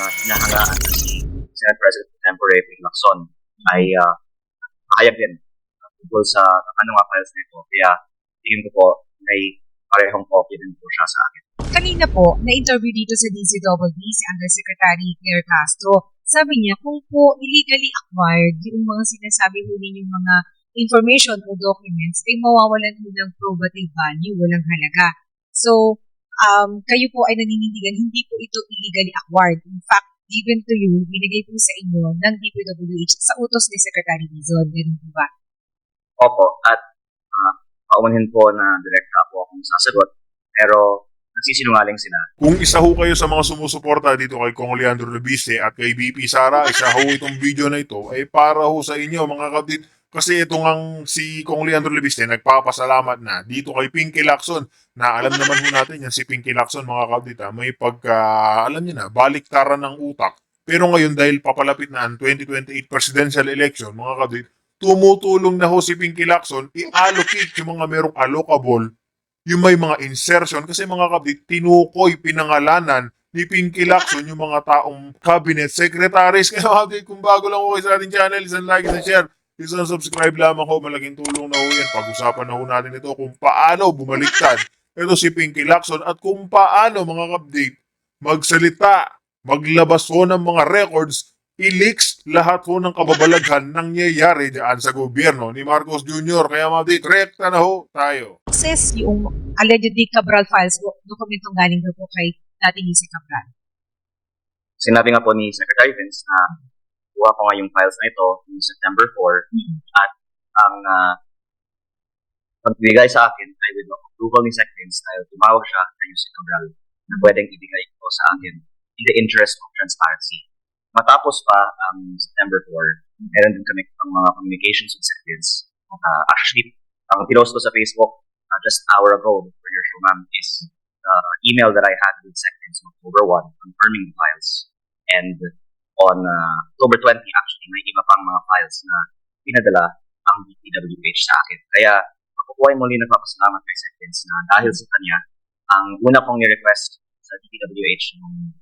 hinahangaan na si Senate President Tempore Ping Lacson ay hayag din tungkol sa mga files nito. Kaya tingin ko po may parehong copy din po siya sa akin. Kanina po, na-interview dito sa DCWD si Undersecretary Claire Castro. Sabi niya, kung po illegally acquired yung mga sinasabi mo ninyong mga information o documents, ay mawawalan mo ng probative value, walang halaga. So, kayo po ay naninindigan, hindi po ito illegally acquired. In fact, given to you, binigay po sa inyo ng DPWH sa utos ni Secretary Dizon. Ganun po ba? Opo, at paumanhin po na direkta po akong sasagot, pero nagsisinungaling sila. Kung isa ho kayo sa mga sumusuporta dito kay Kong Leandro Lubiste at kay BP Sara, isa ho itong video na ito ay para ho sa inyo mga kapatid. Kasi ito ngang si Kong Leandro Lubiste nagpapasalamat na dito kay Pinky Lacson na alam naman ho natin yan si Pinky Lacson mga kapatid may alam niyo na, baliktaran ng utak. Pero ngayon dahil papalapit na ang 2028 presidential election mga kapatid, tumutulong na ho si Pinky Lacson i-allocate yung mga merong allocable, yung may mga insertion kasi mga kapatid, tinukoy pinangalanan ni Pinky Lacson yung mga taong cabinet secretaries. Kaya mga kapatid, kung bago lang ho kayo sa ating channel, isang like, isang share, isang subscribe lamang ho, malaking tulong na ho yan. Pag-usapan na ho natin ito kung paano bumaliktad ito si Pinky Lacson at kung paano mga kapatid magsalita, maglabas ho ng mga records, i-leaks lahat ho ng kababalaghan nangyayari dyan sa gobyerno ni Marcos Jr. Kaya mga kapatid, rekta na ho tayo. Access yung allegedly Cabral files, dokumentong galing daw po kay dating si Cabral. Sinabi nga po ni Secretary Vince na kuha ko nga yung files na ito noong September 4 at ang pagbigay sa akin ay with approval ni Sec Vince dahil tumawag siya kay si Cabral na pwedeng ibigay ito sa akin in the interest of transparency. Matapos pa ang September 4, meron din kami ang mga communications with Sec Vince. Actually, ang pinost ko sa Facebook just an hour ago for your show, ma'am, is the email that I had with Sec Vince on October 1 confirming the files. And on October 20, actually, may iba pang mga files na pinadala ang DPWH sa akin. Kaya ako po ay muli nagpapasalamat kay Sec Vince na dahil sa kanya, ang una kong ni-request sa DPWH noong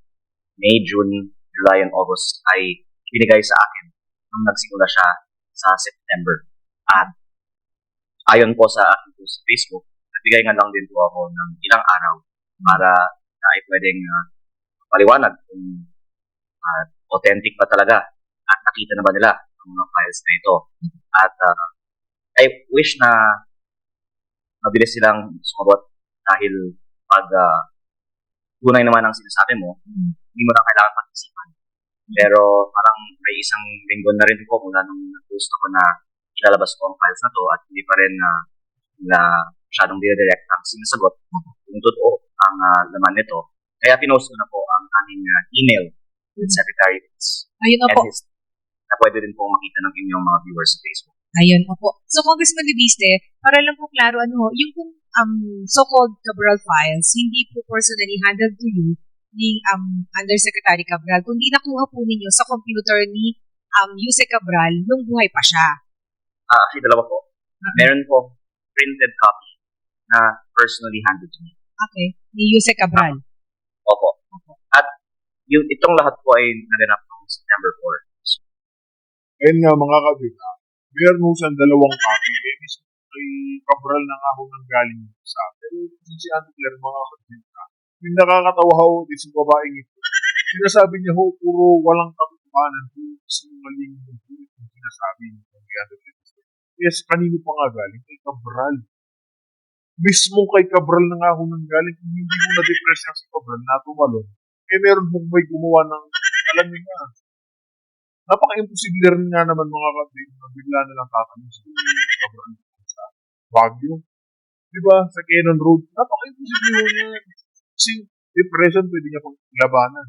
May, June, July, and August ay binigay sa akin nung nagsimula siya sa September. At ayon po sa aking post sa Facebook, nagbigay nga lang din po ako ng ilang araw para na ay pwedeng paliwanag kung authentic ba talaga at nakita na ba nila ang mga files na ito. At I wish na mabilis silang sumagot dahil pag tunay naman ang sinasabi mo, hindi mo na kailangan pag-isipan. Pero parang may isang linggo na rin po mula nung nag-post ako na ilalabas ko ang files na to at hindi pa rin na masyadong dire-direct ang sinasagot kung totoo ang laman nito. Kaya pinost ko na po ang aming email with Secretary Vince. Ayun na po. Na pwede din po makita ng inyong mga viewers sa Facebook. Ayun po. So, Congressman Lubiste, para lang po klaro, yung kung so-called Cabral files, hindi po personally handled to you ni Undersecretary Cabral, kundi nakuha po ninyo sa computer ni Yuse Cabral nung buhay pa siya. Actually, dalawa po. Meron po printed copy na personally handed to me. Okay. Ni Yuse Cabral. Opo. At itong lahat po ay naganap noong September 4. Ayun nga mga kapatid, meron mo siyang dalawang copy. Mismo kay Cabral na nga ho nang galing sa pero si Ate Claire mga kapatid yung nakakatawa ho din sa babaeng ito. Sinasabi niya ho, puro walang katotohanan, sinungaling yung sinasabi niya. Yes, kanino pa nga galing? Kay Cabral. Mismo kay Cabral na nga ho nang galing. Kung hindi mo na-depress lang si Cabral na tumalon, meron mong may gumawa ng, alam niyo nga, napaka-imposible rin nga naman mga kapatid na bigla na lang tatanong si Cabral sa Baguio. Diba? Sa Cannon Road. Napaka-imposible niya. Kasi depression pwede niya pang labanan.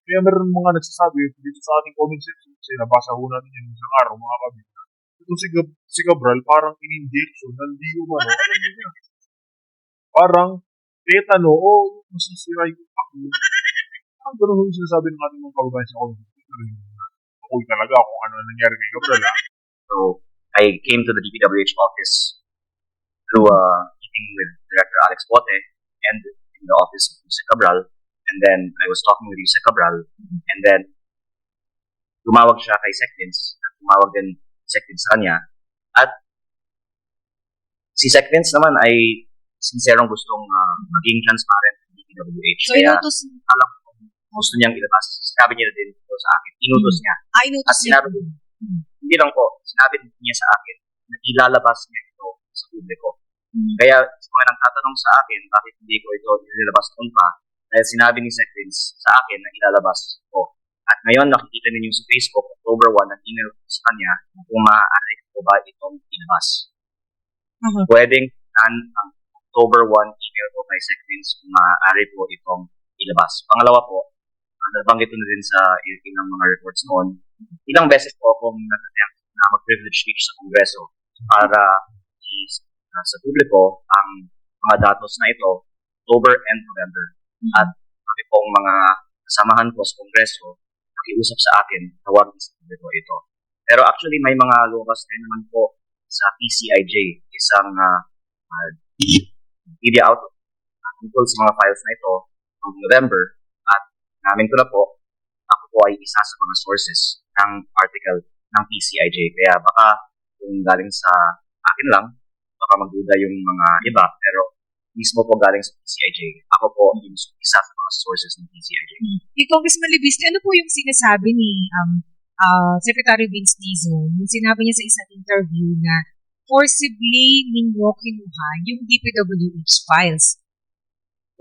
Kaya meron mga nagsasabi dito sa ating comment section kasi nabasa ho natin yung isang araw mga kapatid. Ito si Cabral parang in-injection hindi umano. Alam niyo parang tetano o masisira yung ako. Ang gano'n yung sinasabi ng ating mga kababayan sa comment section. Ako talaga kung ano nangyari kay Cabral. So, I came to the DPWH office through a meeting with Director Alex Bote and in the office of Mr. Cabral. And then I was talking with Yusek Cabral, and then tumawag siya kay Sectins, at tumawag din Sectins sa kanya. At si Sectins naman ay sincerong gustong maging transparent ng DPWH. So, Kaya inutos, alam ko gusto niyang ilabas. Sinabi niya din ito sa akin. Inutos niya. inutos At niya. sinabi, hindi lang po, sinabi niya sa akin na ilalabas niya ito sa publiko. Kaya sa mga nagtatanong sa akin, bakit hindi ko ito ilalabas noon pa, dahil sinabi ni Secrets sa akin na ilalabas ko. At ngayon, nakikita ninyo sa Facebook, October 1, ang email ko sa kanya kung maaari ko ba itong ilabas. Pwedeng ang October 1 email ko kay Secrets kung maaari po itong ilabas. Pangalawa po, nabanggit ko na din sa ilang mga reports noon, ilang beses po akong nag-attempt na mag-privilege speech sa Kongreso para sa publiko ang mga datos na ito, October and November. At kami pong mga kasamahan ko sa Kongreso, nakiusap sa akin, tawagin sa publiko ito. Pero actually, may mga lumabas din naman po sa PCIJ, isang media outlet tungkol sa mga files na ito noong November. At namin ko na po, ako po ay isa sa mga sources ng article ng PCIJ. Kaya baka kung galing sa akin lang, baka magduda yung mga iba, pero mismo po galing sa PCIJ. Ako po yung isa sa mga sources ng PCIJ. Congressman Libiste, ano po yung sinasabi ni Secretary Vince Dizon? Yung sinabi niya sa isang interview na forcibly ninyo kinuha yung DPWH files.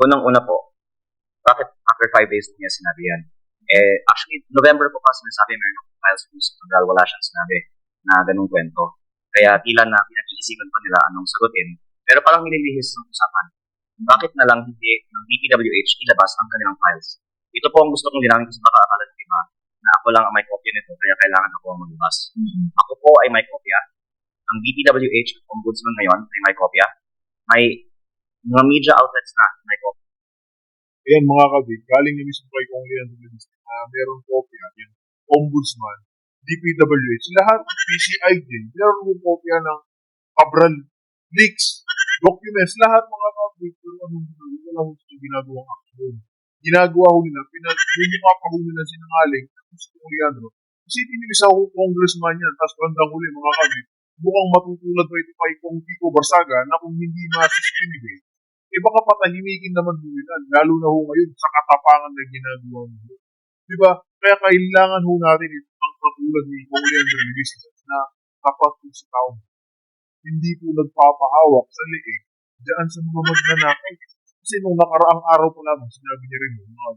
Unang-una po, bakit after 5 days niya sinabi yan? Actually, November po pa sinasabi meron ng files kung sa Cabral, wala siyang sinabi na ganung kwento. Kaya tila na pinag-iisipan pa nila anong sagutin. Pero parang nililihis ng usapan. Bakit na lang hindi ng DPWH ilabas ang kanilang files? Ito po ang gusto kong linawin kasi baka akala ng iba na ako lang ang may kopya nito kaya kailangan ako ang maglabas. Ako po ay may kopya. Ang DPWH at Ombudsman ngayon ay may kopya. May mga media outlets na may kopya. Ayan mga kabig, galing na mismo kay Kong Leandro Libiste na meron kopya, yung Ombudsman, DPWH, lahat ng PCIJ, meron yung kopya ng Cabral leaks, documents, lahat mga kabig, pero anong wala ko sa ginagawang action. Ginagawa ko nila, pinag-mukha pa ko nila sinangaling, si Kong Leandro. Kasi pinilisa ko congressman yan, tapos bandang huli mga kabig, mukhang matutulad pa ito kay Kong Kiko Barsaga na kung hindi ma-suspended, baka patahimikin naman nila, lalo na ho ngayon sa katapangan na ginagawa nila. Diba? Kaya kailangan ho natin ang katulad ni Kong Leandro Libiste na tapat po sa tao. Hindi po nagpapahawak sa liig dyan sa mga magnanakaw. Kasi nung nakaraang araw po namin, sinabi niya rin mga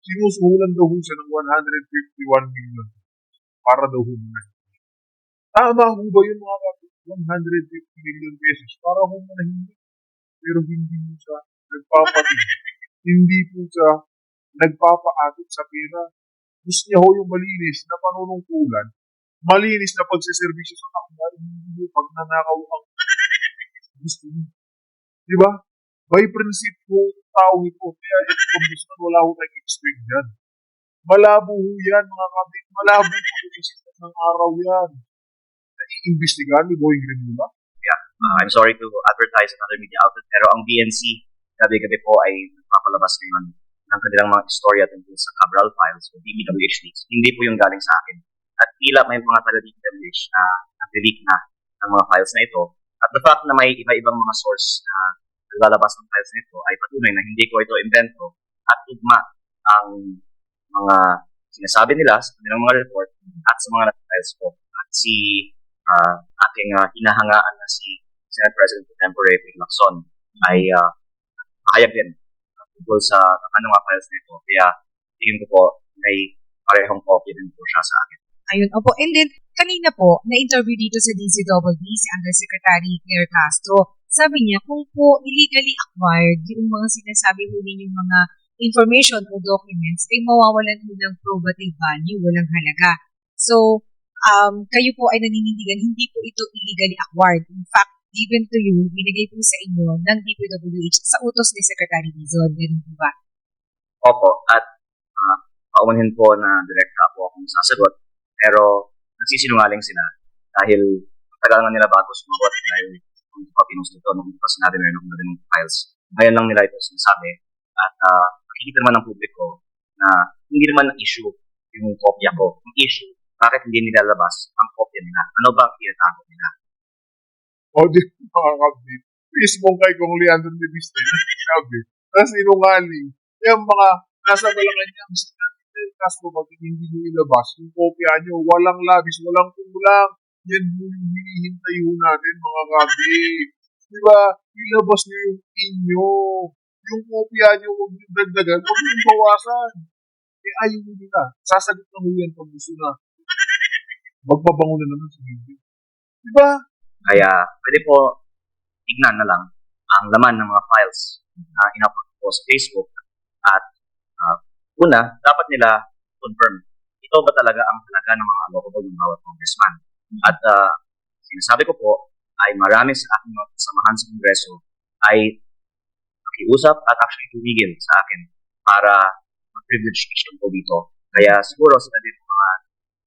sinusuhulan daw ho siya ng 151 million para daw ho manahin. Tama ho ba yun mga kapit? 150 million pesos para ho manahin. Pero hindi po siya nagpapatingin. Hindi po siya nagpapaakit sa pera. Gusto niya ho yung malinis na panunungkulan, malinis na pagsiservisyo sa tao, hindi po pag nanakaw ang gusto niya. Diba? By principle po, tao ito, kaya ito gusto na wala ho nag-expect yan. Malabo ho yan, mga kapit. Malabo po sa sikat ng araw yan. Naiimbestigahan ni Boy Grimula. I'm sorry to advertise another media outlet, pero ang BNC, gabi-gabi po ay nagpapalabas ngayon ng kanilang mga istorya tungkol sa Cabral files o DPWH leaks. Hindi po yung galing sa akin. At tila may mga taga-DPWH na nag-leak na ng mga files na ito. At the fact na may iba-ibang mga source na naglalabas ng files na ito ay patunay na hindi ko ito invento at tugma ang mga sinasabi nila sa kanilang mga report at sa mga files ko. At si aking hinahangaan na si Senate President Contemporary Ping Lacson ay hayag din tungkol sa mga files nito. Kaya tingin ko po may parehong copy din po siya sa akin. Ayun, opo. And then, kanina po, na-interview dito sa DCWD si Undersecretary Claire Castro. Sabi niya, kung po illegally acquired yung mga sinasabi mo ninyong mga information o documents, ay mawawalan mo ng probative value, walang halaga. So, kayo po ay naninindigan, hindi po ito illegally acquired. In fact, given to you, binigay po sa inyo ng DPWH sa utos ni Secretary Dizon. Ganun po ba? Opo. At paumanhin po na direkta po akong sasagot. Pero nagsisinungaling sila dahil tagal nga nila bago sumagot dahil kung pa pinost ito nung pa sinabi meron na rin files. Ngayon lang nila ito sinasabi at nakikita naman ng publiko na hindi naman ang issue yung kopya ko. Ang issue, bakit hindi nilalabas ang kopya nila? Ano ba ang tinatago nila? O di mga kabit. Mismo kay Kong Leandro de Vista, sabi, na sinungaling. Yung mga nasa Malacanang Castro, pag hindi nyo ilabas, yung kopya nyo, walang labis, walang kulang. Yan yung hinihintay ho natin, mga kabit. Di ba? Ilabas nyo yung inyo. Yung kopya nyo, huwag nyo dagdagan, huwag nyo bawasan. Eh, ayaw nyo nila. Sasagot na ho yan pag gusto na. Magbabango na naman sa video. Di ba? Kaya pwede po tignan na lang ang laman ng mga files na in-upload ko sa Facebook at una, dapat nila confirm ito ba talaga ang halaga ng mga allocable ng bawat congressman. At sinasabi ko po ay marami sa aking mga kasamahan sa Kongreso ay nakiusap at actually tumigil sa akin para mag-privilege issue po dito. Kaya siguro sila din mga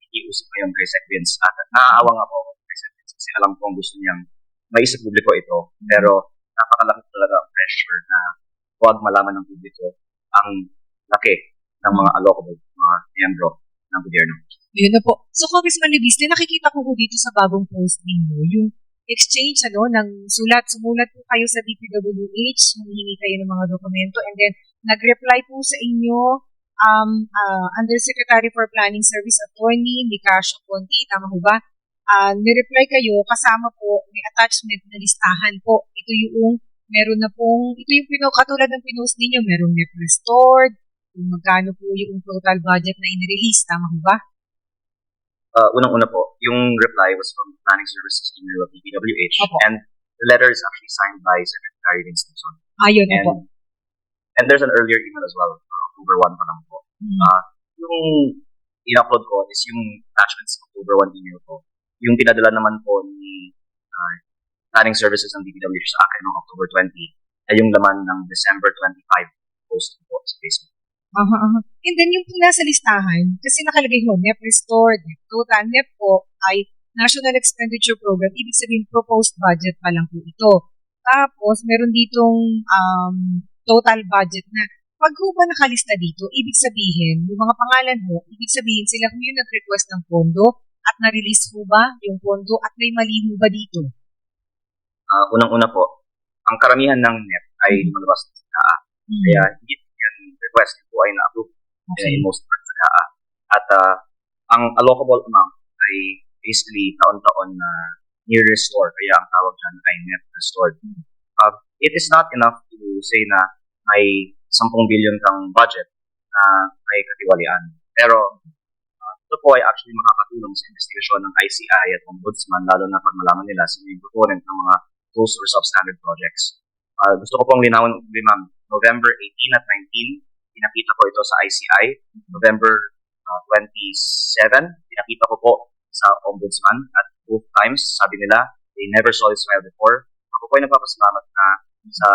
nakiusap ngayon kay Sec Vince at naaawa nga po ako kay Sec Vince kasi alam ko ang gusto niyang may sa publiko ito. Pero napakalaki talaga ang pressure na huwag malaman ng publiko ang laki ng mga allocable, mga miyembro ng gobyerno. Yun na po. So, Congressman Levisne, nakikita ko po dito sa bagong post ninyo, yung exchange ng sumulat po kayo sa DPWH, humihingi kayo ng mga dokumento, and then nag-reply po sa inyo Undersecretary for Planning Service Attorney Nicasio Conti, tama ho ba? Nireply kayo, kasama po, may attachment na listahan po. Ito yung katulad ng pinost ninyo, merong net restored, kung magkano po yung total budget na inirelease, tama ho ba? Unang-una po, yung reply was from Planning Services email of DPWH, Opo. and the letter is actually signed by Secretary Vince Luzon. Ayun, opo. And there's an earlier email as well, October 1 pa lang po. Yung in-upload ko is yung attachments ng October 1 email ko. Yung pinadala naman po ni Planning Services ng DPWH sa akin noong October 20 ay yung laman ng December 25 post po sa Facebook. And then yung nasa listahan, kasi nakalagay ho, NEP restored, NEP total, NEP po ay National Expenditure Program, ibig sabihin proposed budget pa lang po ito. Tapos, meron ditong total budget na pag ho ba nakalista dito, ibig sabihin, yung mga pangalan ho, ibig sabihin sila kung yung nag-request ng pondo at na-release ho ba yung pondo at may mali ho ba dito? Unang-una po, ang karamihan ng NEP ay lumalabas sa SAA. Kaya hindi yan request po ay na-approve in most parts sa SAA. At ang allocable amount ay basically taon-taon na near restore. Kaya ang tawag dyan ay net restored. It is not enough to say na may 10 billion kang budget na may katiwalian. Pero ito po ay actually makakatulong sa investigasyon ng ICI at Ombudsman, lalo na pag malaman nila sino yung proponent ng mga close or substandard projects. Gusto ko pong linawin ulit, ma'am. November 18 at 19, pinakita ko ito sa ICI. November 27, pinakita ko po sa Ombudsman at both times, sabi nila, they never saw this file before. Ako po ay nagpapasalamat na sa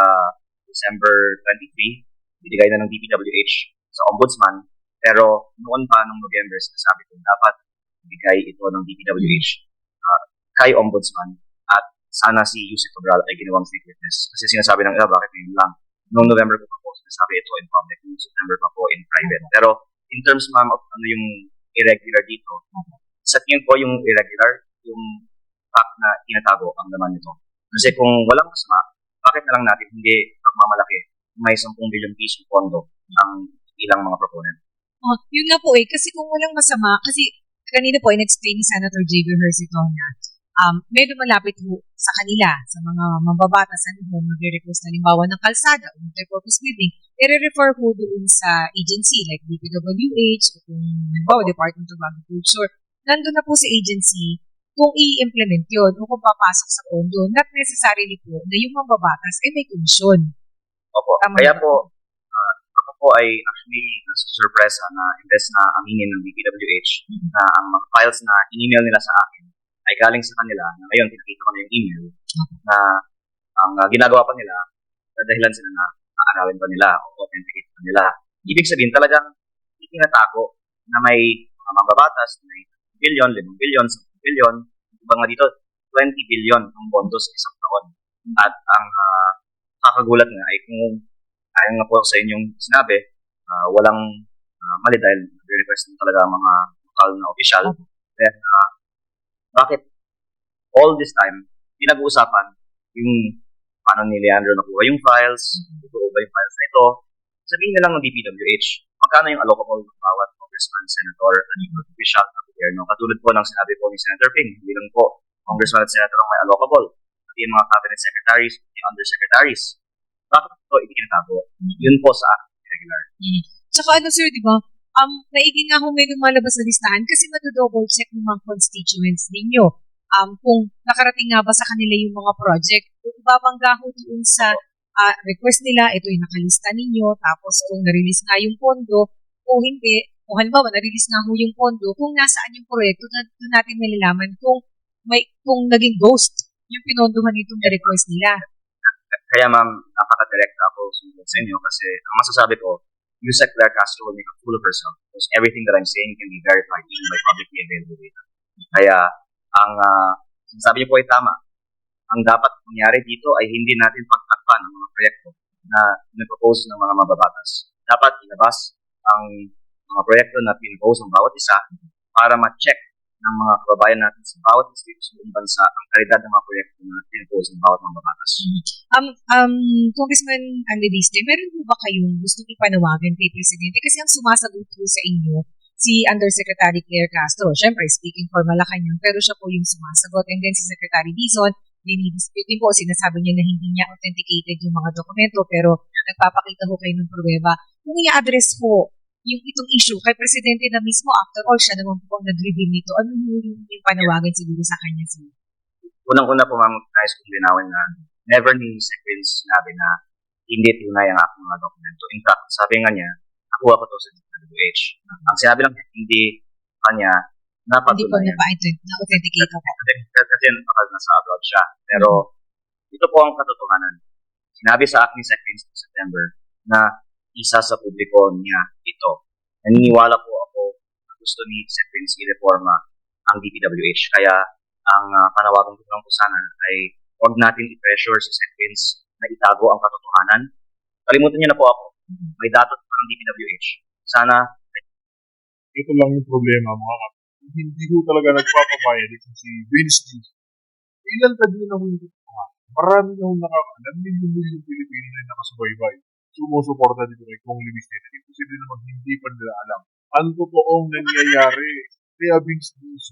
December 23, binigay na ng DPWH sa Ombudsman. Pero noon pa, nung November, sinasabi ko, dapat ibigay ito ng DPWH kay Ombudsman at sana si Yusek Cabral ay ginawang state witness. Kasi sinasabi ng iba, bakit ngayon lang? Noong November ko pa po, sinasabi ito in public, noong September pa po in private. Pero in terms, ma'am, of ano yung irregular dito, sa tingin ko yung irregular, yung fact na tinatago ang laman nito. Kasi kung walang masama, bakit na lang natin hindi magmamalaki may 10 billion piso pondo ang ilang mga proponent? Yun nga po kasi kung walang masama, kasi kanina po in-explain ni Senator J.B. Hercito na may lumalapit ho sa kanila, sa mga mambabatas ho, magre-request na limbawa ng kalsada o multi-purpose building, i-refer ho doon sa agency like DPWH o kung Department of Agriculture. Nandun na po sa agency kung i-implement yun o kung papasok sa pondo, not necessarily po na yung mambabatas ay may komisyon. Opo. Tama Kaya na po, ako po ay actually nasa-surpresa na imbes na aminin ng DPWH na ang mga files na in-email nila sa akin ay galing sa kanila na ngayon pinakita ko na yung email na ang ginagawa pa nila dahilan sila na aanawin pa nila o authenticate pa nila. Ibig sabihin talagang itinatago na may mga mambabatas na may billion, 5 billion, 10 billion, iba nga dito 20 billion ang pondo sa isang taon. At ang kakagulat nga ay kung ayon nga po sa inyong sinabi, walang mali dahil request din talaga ang mga lokal na official. Then, bakit all this time, pinag-uusapan yung paano ni Leandro nakuha yung files, totoo ba yung files na ito, sabihin na lang ng DPWH, magkano yung allocable ng bawat congressman, senator, at yung official na gobyerno. Katulad po ng sinabi po ni Senator Ping, hindi lang po congressman at senator ang may allocable, pati yung mga cabinet secretaries, yung undersecretaries. Bakit ito hindi kinatago? Yun po sa akin, regular. Tsaka sir, di ba, maigi nga kung may lumalabas na listahan kasi double check ng mga constituents ninyo. Kung nakarating nga ba sa kanila yung mga project, kung ibabangga ho doon sa request nila, ito yung nakalista ninyo, tapos kung na-release nga yung pondo, o hindi, kung halimbawa na-release nga ho yung pondo, kung nasaan yung proyekto, doon natin malalaman kung naging ghost yung pinondohan itong request nila. Kaya ma'am, napaka-direct ako sumunod sa inyo kasi ang masasabi ko, Yusek Claire Castro will make a fool of herself because everything that I'm saying can be verified even by publicly available data. Kaya, ang sinasabi niyo po ay tama. Ang dapat mangyari dito ay hindi natin pagtakpan ang mga proyekto na pinapropose ng mga mababatas. Dapat ilabas ang mga proyekto na pinapropose ng bawat isa para ma-check ng mga kababayan natin sa bawat distrito sa buong bansa ang kalidad ng mga proyekto na pinapropose ng bawat mababatas. Congressman Andreviste, meron po ba kayong gusto ipanawagan kay Presidente? Kasi ang sumasagot po sa inyo, si Undersecretary Claire Castro. Siyempre, speaking for Malacanang, pero siya po yung sumasagot. And then si Secretary Dizon, dinidispute din po, sinasabi niya na hindi niya authenticated yung mga dokumento, pero nagpapakita ho kayo ng pruweba. Kung i-address po yung itong issue kay Presidente na mismo, after all, siya naman po ang nag-reveal nito, ano yung panawagan siguro sa kanya? Unang-una po, ma'am, nais kong linawin na never ni Vince sinabi na hindi tunay ang aking mga dokumento. In fact, sabi nga niya, nakuha ko to sa DPWH. Ang sinabi lang niya, hindi kanya napatunayan. Hindi po na-authenticate ako. Kasi nasa abroad siya. Pero ito po ang katotohanan. Sinabi sa akin ni Sec. Vince noong September na isa sa publiko niya ito. Naniniwala po ako na gusto ni Sec. Vince i-reforma ang DPWH. Kaya ang panawagan ko lang po sana ay huwag natin i-pressure si Sec. Vince na itago ang katotohanan. Kalimutan niyo na po ako. May datos pa ng DPWH. Sana ito lang yung problema mga kapatid. Hindi ko talaga nagpapapayad si Vince News. Ilan ka din ako hindi marami na akong nakakaalam. Milyon Pilipino na yung nakasubaybay. Sumusuporta dito kay Kong Livisneta. Imposible naman hindi pa nila alam. Ang totoong nangyayari. Kaya Vince News,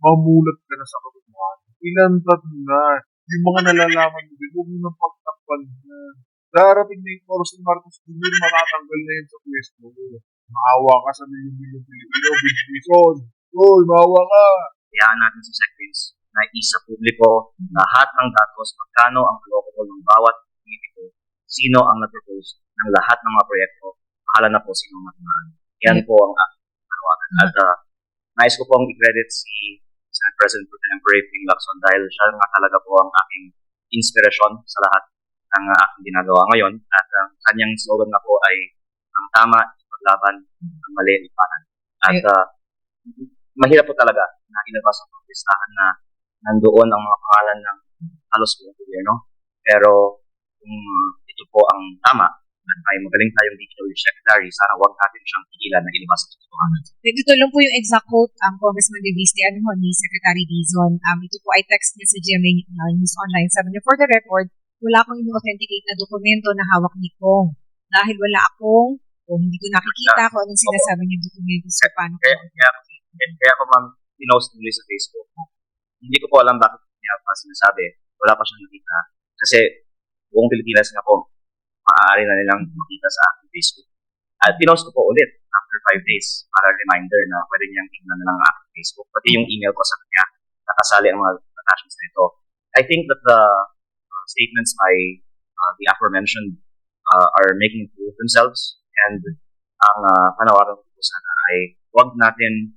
mamulat ka na sa katotohanan. Ilan tatlo na. Yung mga nalalaman mo din, huwag mo nang pagtakpan na. Darating na yung oras ni Marcos Jr. matatanggal na yun sa pwesto. Maawa ka sa milyon Pilipino, Vince News. Oy, maawa ka. Kayaan natin si Sec. Vince na isa publiko lahat ng datos, magkano ang allocable ng bawat politiko, sino ang nag-propose ng lahat ng mga proyekto, bahala na po sino ang matunahan. Yan po ang aking panawagan. At nais ko pong i-credit si Senate President Pro Tempore Ping Lacson dahil siya nga talaga po ang aking inspirasyon sa lahat ng aking ginagawa ngayon. At ang kanyang slogan nga po ay ang tama, paglaban, ang mali, ipanan. At mahirap po talaga na ilabas ang listahan na nandoon ang mga pangalan ng halos buong gobyerno. Pero kung ito po ang tama, at may magaling tayong DPWH Secretary, sana huwag natin siyang tigilan na ilabas ang katotohanan. Dito lang po yung exact quote, Congressman Reviste, ni Secretary Dizon. Ito po ay text niya sa GMA News Online. Sabi niya, for the record, wala akong in-authenticate na dokumento na hawak ni Kong. Dahil wala akong, kung hindi ko nakikita kung anong sinasabi niya dokumento sa paano ko. Kaya ako ma'am, pinost nila sa Facebook. Hindi ko po alam bakit niya pa sinasabi. Wala pa siyang nakita. Kasi buong Pilipinas nga po, maaari na nilang makita sa aking Facebook. At pinost ko po ulit after 5 days para reminder na pwede niyang tingnan na lang ang aking Facebook. Pati yung email ko sa kanya, nakasali ang mga attachments na ito. I think that the statements by the aforementioned are making fool of themselves. And ang panawagan ko sana ay huwag natin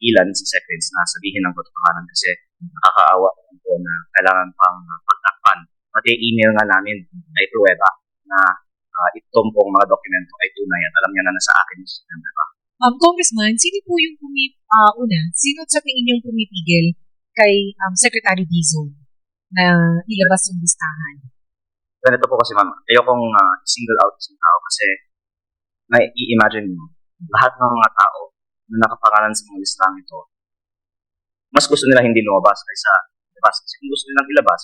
ilan si Sec. Vince na sabihin ng katotohanan kasi nakakaawa po na kailangan pang pagtakpan. Pati email nga namin ay pruweba na itong pong mga dokumento ay tunay at alam niya na nasa akin yung system, diba? Congressman, sino po yung sino sa tingin yung pumipigil kay Secretary Dizon na ilabas yung listahan? Ganito po kasi ma'am, ayokong single out isang tao kasi i-imagine mo, lahat ng mga tao na nakapangalan sa mga listang ito, mas gusto nila hindi lumabas kaysa ilabas. Kasi kung gusto nilang ilabas,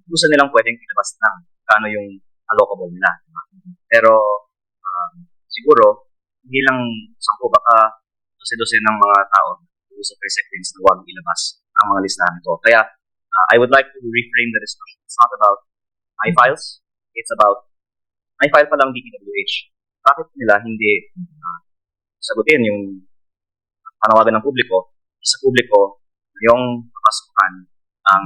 gusto nilang pwedeng ilabas ng kano yung allocable nila. Diba? Pero siguro, hindi lang 10, baka 12 ng mga tao sa recipients na huwag ilabas ang mga listahan ito. Kaya, I would like to reframe the discussion. It's not about iFiles. It's about, iFile pa lang DPWH. Bakit nila hindi sagutin yung panawagan ng publiko, sa publiko, yung kapasukan ang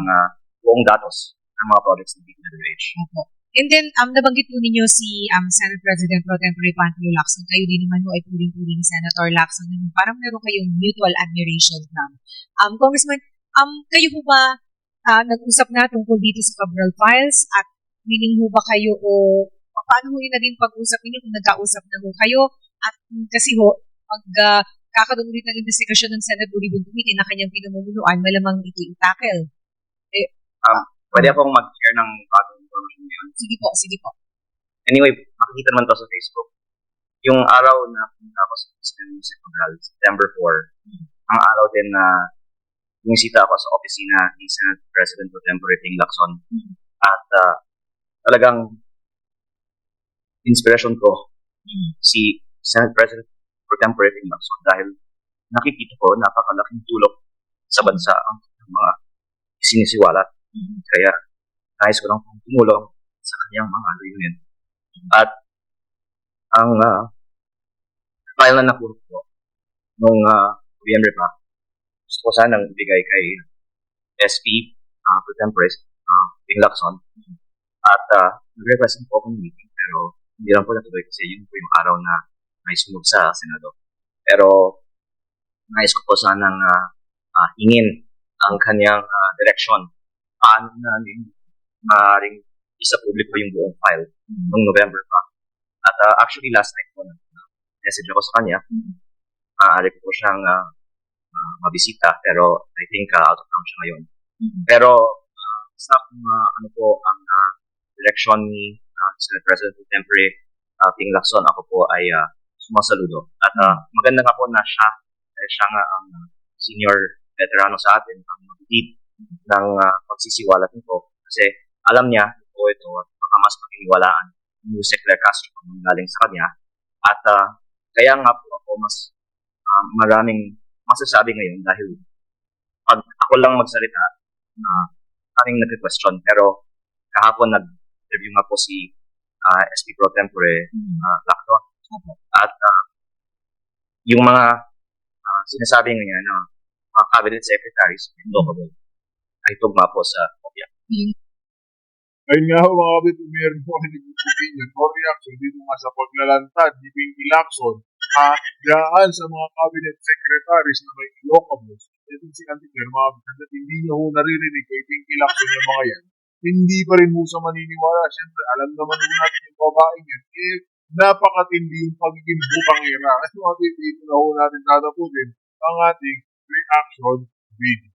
buong datos ng mga projects ng DPWH. Opo. And then, nabanggit po ninyo si Senate President Pro Tempore Panfilo Lacson. Kayo din naman po ay puling-puli ni Senator Lacson. Parang meron kayong mutual admiration from. Congressman, kayo po ba nag-usap na tungkol dito sa Cabral Files? At meaning ho ba kayo o paano ho yung naging pag-usap ninyo kung nagkausap na ho kayo? At kasi ho, pag kakaroon ulit ng investigasyon ng Senate Bulletin Committee na kanyang pinamumunuan, malamang ito i-tackle. Pwede akong mag-share ng bagong information ngayon. Sige po. Anyway, makikita naman to sa Facebook. Yung araw na punta ako sa Cabral, September 4, ang araw din na bumisita ako sa opisina ni Senate President Pro Tempore Ping Lacson. At talagang inspiration ko si Senate President Pro Tempore Ping Lacson dahil nakikita ko napakalaking tulong sa bansa ang mga sinisiwalat. Kaya nais ko lang tumulong sa kanyang mga layunin. At ang file na nakuha ko nung Nobyembre pa, gusto ko sanang ibigay kay SP Pro Tempore Ping Lacson. At nag-request po akong meeting pero hindi lang po natuloy kasi yun po yung araw na may sunog sa Senado. Pero nais ko po sanang hingin ang kanyang direksyon. Paano namin maaaring isa publiko yung buong file noong November pa. At actually last night po message ako sa kanya. Maaari ko po siyang mabisita pero I think out of town siya ngayon. Pero sa ano po ang direksyon ni Senate President Pro Tempore Ping Lacson, ako po ay sumasaludo. At maganda nga po na siya nga ang senior veterano sa atin, ang lead ng pagsisiwalat nito. Kasi alam niya po ito at baka mas paginiwalaan ni Jose Claire Castro kung galing sa kanya. At kaya nga po ako mas maraming masasabi ngayon dahil pag ako lang magsalita, kaming nag-question. Pero kahapon nag-review nga po si SP Pro Tempore Lacson. At yung mga sinasabi ngayon na mga cabinet secretaries, local, ay tugma po sa kopya. Ayun nga ho, mga kapit, meron po hindi ko opinion or reaction dito nga sa paglalantad ni Pinky Lacson daan sa mga cabinet secretaries na may illocables. Itong si Antiquer, mga kapit, hindi niya ho naririnig kay Pinky Lacson yung mga yan. Hindi pa rin mo sa maniniwala. Siyempre, alam naman mo natin yung babaeng yan. Napakatindi yung pagiging butangera. Kasi mga kapit, dito na ho natin tatapusin ang ating reaction video.